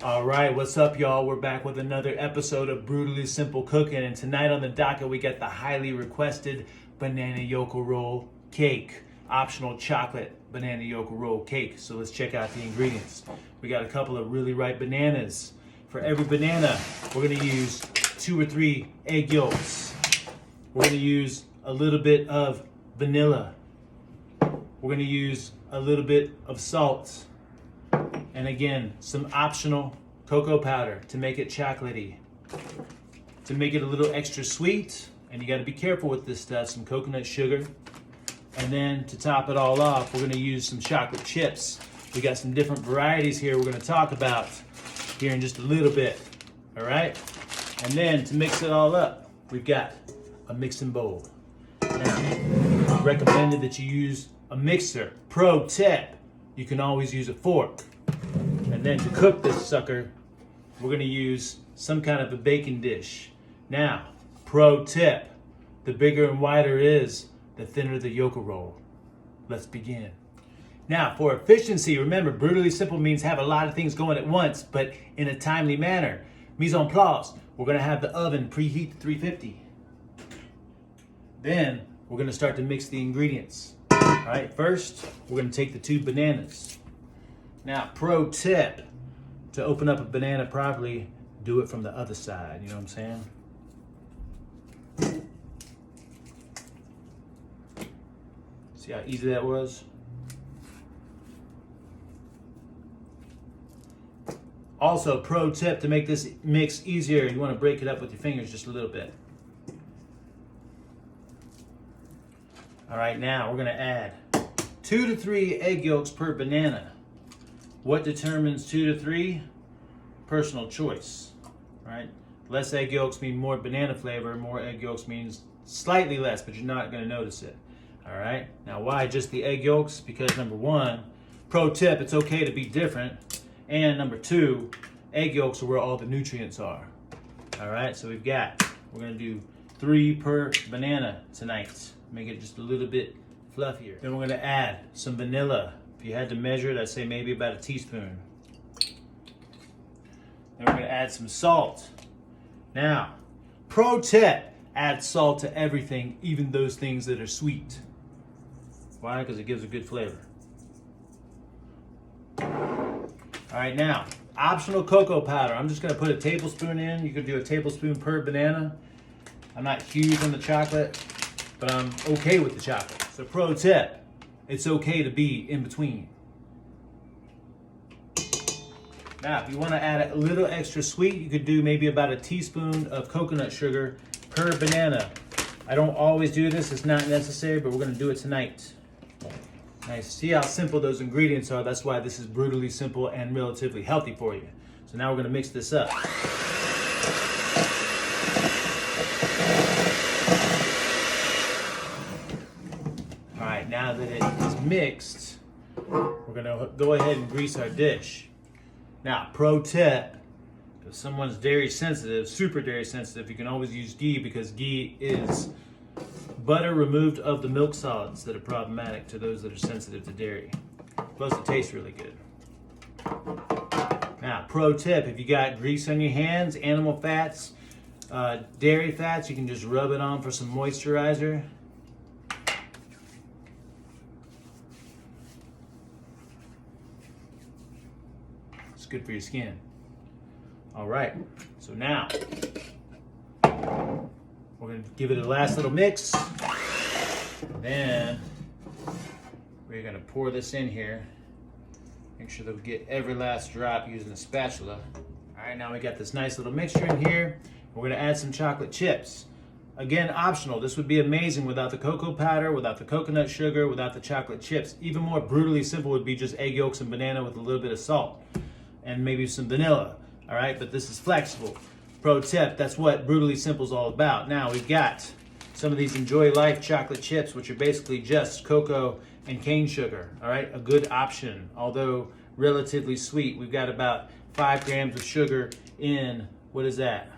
All right, what's up, y'all? We're back with another episode of Brutally Simple Cooking, and tonight on the docket we got the highly requested banana YOLKEROLE cake, optional chocolate banana YOLKEROLE cake. So let's check out the ingredients. We got a couple of really ripe bananas. For every banana, we're gonna use 2 or 3 egg yolks. We're gonna use a little bit of vanilla. We're gonna use a little bit of salt. And again, some optional cocoa powder to make it chocolatey. To make it a little extra sweet, and you gotta be careful with this stuff, some coconut sugar. And then to top it all off, we're gonna use some chocolate chips. We got some different varieties here we're gonna talk about here in just a little bit, all right? And then to mix it all up, we've got a mixing bowl. Now, recommended that you use a mixer. Pro tip, you can always use a fork. And then to cook this sucker, we're gonna use some kind of a baking dish. Now, pro tip, the bigger and wider it is, the thinner the YOLKEROLE. Let's begin. Now, for efficiency, remember, brutally simple means have a lot of things going at once, but in a timely manner. Mise en place, we're gonna have the oven preheat to 350. Then, we're gonna start to mix the ingredients. All right, first, we're gonna take the 2 bananas. Now, pro tip, to open up a banana properly, do it from the other side, you know what I'm saying? See how easy that was? Also, pro tip, to make this mix easier, you want to break it up with your fingers just a little bit. All right, now we're gonna add 2 to 3 egg yolks per banana. What determines 2 to 3? Personal choice, right? Less egg yolks mean more banana flavor, more egg yolks means slightly less, but you're not gonna notice it, all right? Now, why just the egg yolks? Because number 1, pro tip, it's okay to be different. And number 2, egg yolks are where all the nutrients are, all right? So we're gonna do 3 per banana tonight. Make it just a little bit fluffier. Then we're gonna add some vanilla. If you had to measure it, I'd say maybe about a teaspoon. Then we're gonna add some salt. Now, pro tip, add salt to everything, even those things that are sweet. Why? Because it gives a good flavor. All right, now, optional cocoa powder. I'm just gonna put a tablespoon in. You could do a tablespoon per banana. I'm not huge on the chocolate, but I'm okay with the chocolate. So pro tip, it's okay to be in between. Now, if you want to add a little extra sweet, you could do maybe about a teaspoon of coconut sugar per banana. I don't always do this, it's not necessary, but we're going to do it tonight. Nice. See how simple those ingredients are. That's why this is brutally simple and relatively healthy for you. So now we're going to mix this up. Now that it is mixed, we're gonna go ahead and grease our dish. Now, pro tip, if someone's dairy sensitive, super dairy sensitive, you can always use ghee, because ghee is butter removed of the milk solids that are problematic to those that are sensitive to dairy. Plus it tastes really good. Now, pro tip, if you got grease on your hands, animal fats, dairy fats, you can just rub it on for some moisturizer. Good for your skin. All right, so now we're gonna give it a last little mix. Then we're gonna pour this in here. Make sure that we get every last drop using a spatula. All right, now we got this nice little mixture in here. We're gonna add some chocolate chips. Again, optional. This would be amazing without the cocoa powder, without the coconut sugar, without the chocolate chips. Even more brutally simple would be just egg yolks and banana with a little bit of salt and maybe some vanilla, all right? But this is flexible. Pro tip, that's what brutally simple is all about. Now we've got some of these Enjoy Life chocolate chips, which are basically just cocoa and cane sugar, all right? A good option, although relatively sweet. We've got about 5 grams of sugar in, what is that?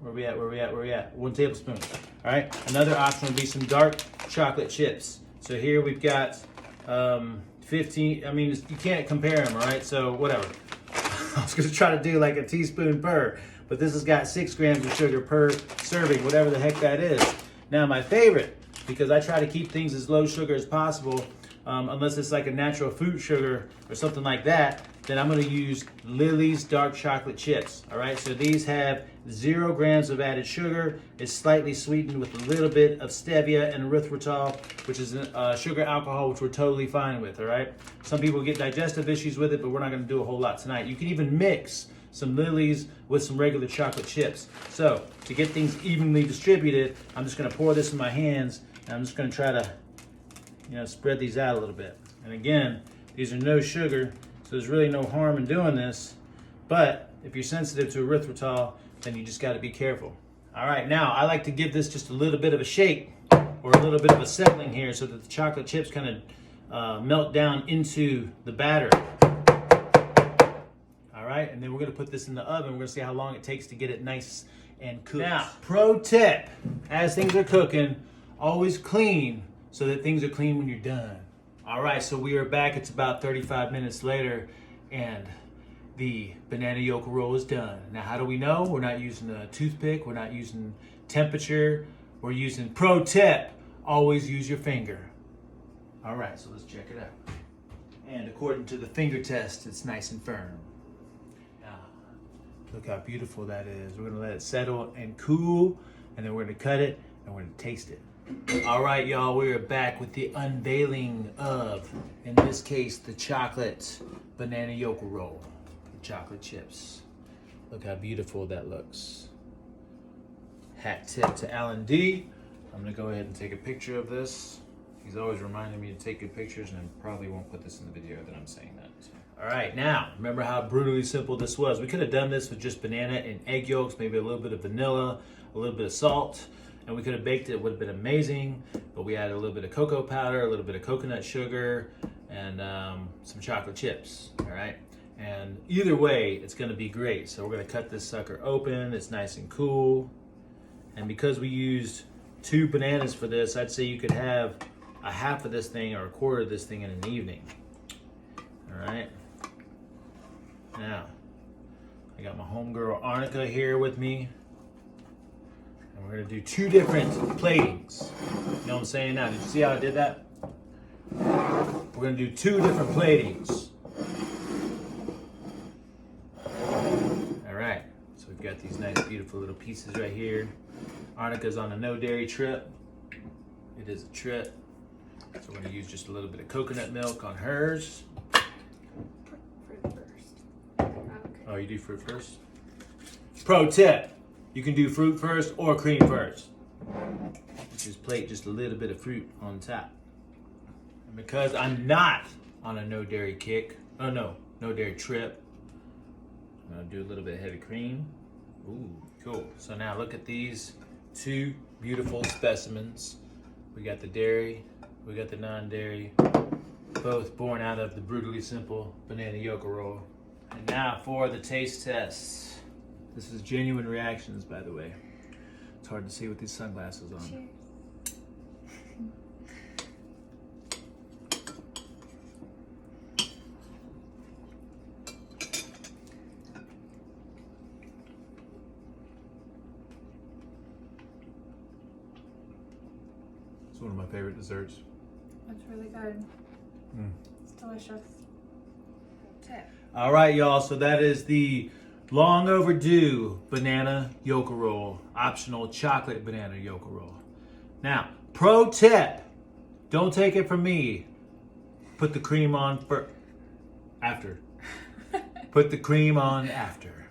Where we at? 1 tablespoon, all right? Another option would be some dark chocolate chips. So here we've got 15, I mean, you can't compare them, all right? So whatever. I was gonna try to do like a teaspoon per, but this has got 6 grams of sugar per serving, whatever the heck that is. Now my favorite, because I try to keep things as low sugar as possible, unless it's like a natural fruit sugar or something like that, then I'm gonna use Lily's dark chocolate chips, all right? So these have 0 grams of added sugar. It's slightly sweetened with a little bit of stevia and erythritol, which is sugar alcohol, which we're totally fine with, all right? Some people get digestive issues with it, but we're not gonna do a whole lot tonight. You can even mix some Lily's with some regular chocolate chips. So to get things evenly distributed, I'm just gonna pour this in my hands, and I'm just gonna try to, spread these out a little bit. And again, these are no sugar, so there's really no harm in doing this. But if you're sensitive to erythritol, then you just gotta be careful. All right, now I like to give this just a little bit of a shake or a little bit of a settling here so that the chocolate chips kind of melt down into the batter. All right, and then we're gonna put this in the oven. We're gonna see how long it takes to get it nice and cooked. Now, pro tip, as things are cooking, always clean so that things are clean when you're done. All right, so we are back. It's about 35 minutes later, and the banana YOLKEROLE is done. Now, how do we know? We're not using a toothpick. We're not using temperature. We're using pro tip. Always use your finger. All right, so let's check it out. And according to the finger test, it's nice and firm. Now, look how beautiful that is. We're gonna let it settle and cool, and then we're gonna cut it, and we're gonna taste it. All right, y'all, we are back with the unveiling of, in this case, the chocolate banana YOLKEROLE, the chocolate chips. Look how beautiful that looks. Hat tip to Alan D. I'm gonna go ahead and take a picture of this. He's always reminding me to take good pictures, and I probably won't put this in the video that I'm saying that. So. All right, now, remember how brutally simple this was. We could have done this with just banana and egg yolks, maybe a little bit of vanilla, a little bit of salt, and we could have baked it. It would have been amazing, but we added a little bit of cocoa powder, a little bit of coconut sugar, and some chocolate chips, all right? And either way, it's gonna be great. So we're gonna cut this sucker open. It's nice and cool. And because we used 2 bananas for this, I'd say you could have a half of this thing or a quarter of this thing in an evening, all right? Now, I got my homegirl Arnica here with me. And we're gonna do 2 different platings. You know what I'm saying now? Did you see how I did that? We're gonna do 2 different platings. All right, so we've got these nice, beautiful little pieces right here. Arnica's on a no dairy trip. It is a trip. So we're gonna use just a little bit of coconut milk on hers. Fruit first. Okay. Oh, you do fruit first? Pro tip. You can do fruit first or cream first. Just plate just a little bit of fruit on top. And because I'm not on a no dairy kick, no dairy trip, I'm gonna do a little bit of heavy cream. Ooh, cool. So now look at these 2 beautiful specimens. We got the dairy, we got the non-dairy, both born out of the brutally simple banana YOLKEROLE. And now for the taste tests. This is genuine reactions, by the way. It's hard to see with these sunglasses on. Cheers. It's one of my favorite desserts. It's really good. It's delicious. Tip. All right, y'all, so that is the long overdue banana YOLKEROLE, optional chocolate banana YOLKEROLE. Now, pro tip, don't take it from me. Put the cream on after. Put the cream on after.